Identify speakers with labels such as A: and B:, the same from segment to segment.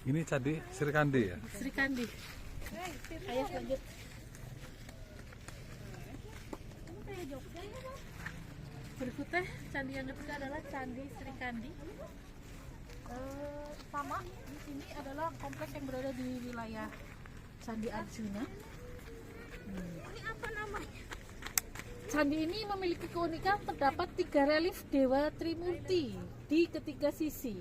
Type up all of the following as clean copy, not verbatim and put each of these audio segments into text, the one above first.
A: Ini Candi Sri Kandi ya?
B: Sri Kandi. Ayo lanjut. Berikutnya candi yang ketiga adalah Candi Sri Kandi. Sama di sini adalah kompleks yang berada di wilayah Candi Arjuna. Ini apa namanya? Candi ini memiliki keunikan terdapat 3 relief Dewa Trimurti di ketiga sisi.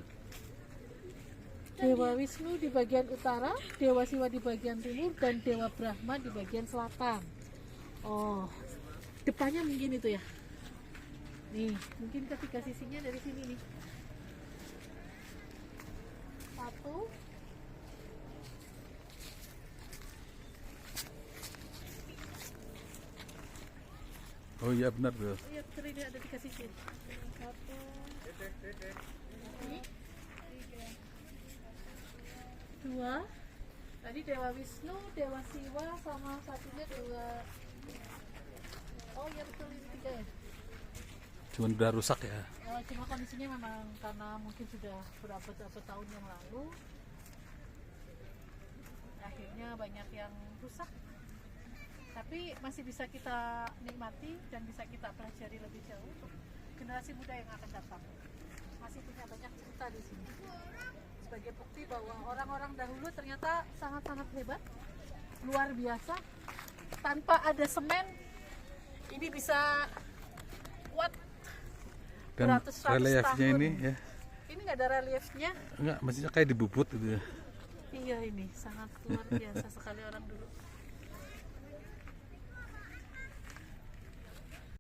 B: Dewa Wisnu di bagian utara, Dewa Siwa di bagian timur, dan Dewa Brahma di bagian selatan. Oh, depannya mungkin itu ya. Nih, mungkin ketiga sisinya dari sini nih. Satu.
A: Oh iya benar tuh.
B: Iya, betul, ini ada 3 sisi. Satu. Ini. 2. Tadi Dewa Wisnu, Dewa Siwa, sama satunya Dewa. Oh iya betul, ini 3 ya.
A: Cuman udah rusak ya.
B: Cuma kondisinya memang karena mungkin sudah berabad-abad tahun yang lalu, akhirnya banyak yang rusak. Tapi masih bisa kita nikmati dan bisa kita pelajari lebih jauh untuk generasi muda yang akan datang. Masih punya banyak cerita di sini. Sebagai bukti bahwa orang-orang dahulu ternyata sangat-sangat hebat, luar biasa. Tanpa ada semen, ini bisa kuat
A: Dan
B: beratus-ratus
A: reliefnya
B: tahun.
A: ini ya.
B: Ini nggak ada reliefnya.
A: Enggak, maksudnya kayak dibubut gitu ya.
B: Iya, ini sangat luar biasa sekali orang dulu.